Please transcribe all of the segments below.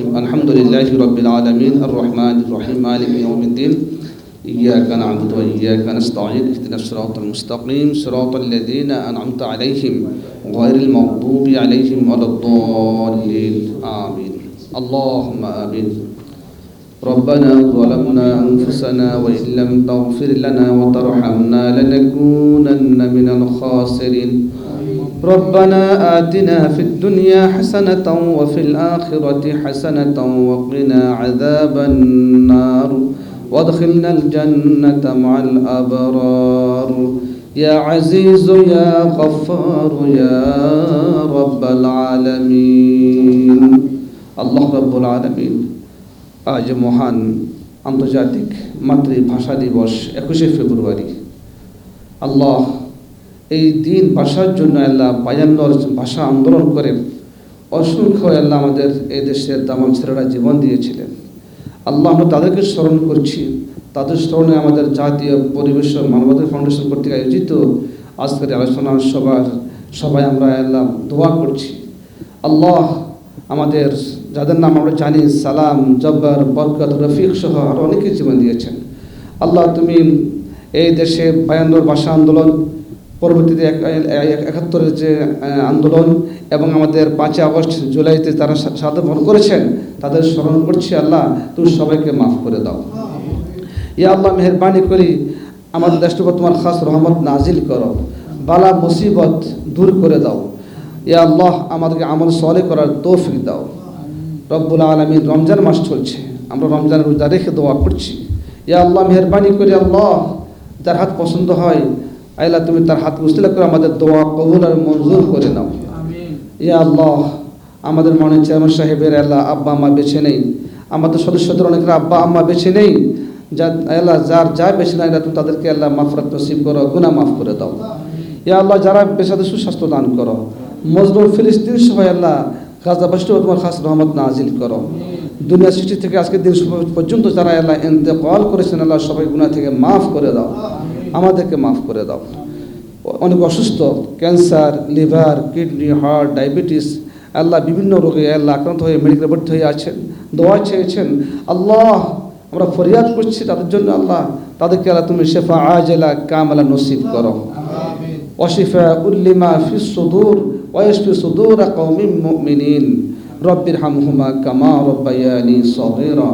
الحمد لله رب العالمين الرحمن الرحيم مالك يوم الدين إياك نعبد وإياك نستعين اهدنا الصراط المستقيم صراط الذين أنعمت عليهم غير المغضوب عليهم ولا الضالين آمين اللهم آمين ربنا ظلمنا أنفسنا وإن لم تغفر لنا وترحمنا لنكونن من الخاسرين ربنا آتنا في الدنيا حسنة وفي الآخرة حسنة وقنا عذاب النار وادخلنا الجنة مع الأبرار يا عزيز يا غفار يا رب العالمين الله رب العالمين আজ মহান আন্তর্জাতিক মাতৃভাষা দিবস 21 ফেব্রুয়ারি। আল্লাহ এই দিন ভাষার জন্য আল্লাহ 52 ভাষা আন্দোলন করে অসংখ্য আল্লাহ আমাদের এই দেশের দামাল ছেলেরা জীবন দিয়েছিলেন। আল্লাহ আমরা তাদেরকে স্মরণ করছি। তাদের স্মরণে আমাদের জাতীয় পরিবেশ মানবাধিকার ফাউন্ডেশন কর্তৃক আয়োজিত আজকের আলোচনা সবাই আমরা আল্লাহ দোয়া করছি। আল্লাহ আমাদের যাদের নাম আমরা জানি সালাম, জব্বার, বরকত, রফিক সহ আরও অনেকে জীবন দিয়েছেন। আল্লাহ তুমি এই দেশে 52 ভাষা আন্দোলন, পরবর্তীতে 71 যে আন্দোলন এবং আমাদের 5 আগস্ট জুলাইতে তারা শাহাদাত বরণ করেছেন, তাদের স্মরণ করছি। আল্লাহ তুমি সবাইকে মাফ করে দাও। ইয়া আল্লাহ মেহরবানি করি আমাদের দেশটার উপর তোমার খাস রহমত নাজিল করো, বালা মুসিবত দূর করে দাও। ইয়া আল্লাহ আমাদেরকে আমল সালেহ করার তৌফিক দাও। রব্বুল আলামিন রমজান মাস চলছে, আমরা রমজানের রোজা রেখে দোয়া করছি। ইয়া আল্লাহ মেহরবানি করে আল্লাহ যার হাত পছন্দ হয় আল্লাহ তুমি তার হাত উসিলা করে আমাদের দোয়া কবুল আর মঞ্জুর করে নাও। ইয়া আল্লাহ আমাদের মনে চেয়ারম্যান সাহেবের আল্লাহ আব্বা আম্মা বেছে নেই, আমাদের সদস্যদের অনেকের আব্বা আম্মা বেছে নেই, আল্লাহ যার বেছে নেই তুমি তাদেরকে আল্লাহ মাফরাত নসিব করো, গুনাহ মাফ করে দাও। ইয়া আল্লাহ যারা বেচাদের সুস্বাস্থ্য দান করো, মজলুম ফিলিস্তিন সহ আল্লাহ গাজাবাসীও তোমার খাস রহমত নাজিল করো। দুনিয়া সৃষ্টি থেকে আজকের দিন পর্যন্ত যারা আল্লাহ ইন্তেকাল করেছেন আল্লাহ সবাই গুনাহ থেকে মাফ করে দাও, আমাদেরকে মাফ করে দাও। অনেক অসুস্থ, cancer, liver, kidney, heart, diabetes আল্লাহ বিভিন্ন রোগে আল্লাহ আক্রান্ত হয়ে মেডিকেল ভর্তি হয়ে আছেন, দোয়া চেয়েছেন। আল্লাহ আমরা ফরিয়াদ করছি তাদের জন্য। আল্লাহ তাদেরকে আল্লাহ তুমি শেফা আজলা কামলা নসিব করো। ওয়াশিফা উল্লিমা ফিস সুদূর ওয়াশফি সুদূর কওমিন মুমিনিন রব্বিরহামহুমা কামা রাব্বায়ানি সগীরা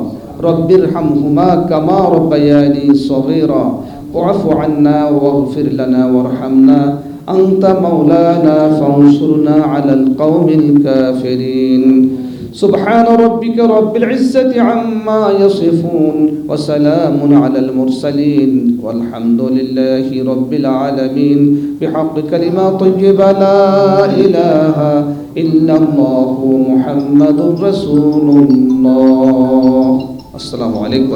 রব্বিরহামহুমা কামা রাব্বায়ানি সগীরা واعف عنا واغفر لنا وارحمنا أنت مولانا فانصرنا على القوم الكافرين سبحان ربك رب العزة عما يصفون وسلام على المرسلين والحمد لله رب العالمين بحق كلمات طيبة لا إله إلا الله محمد رسول الله السلام عليكم.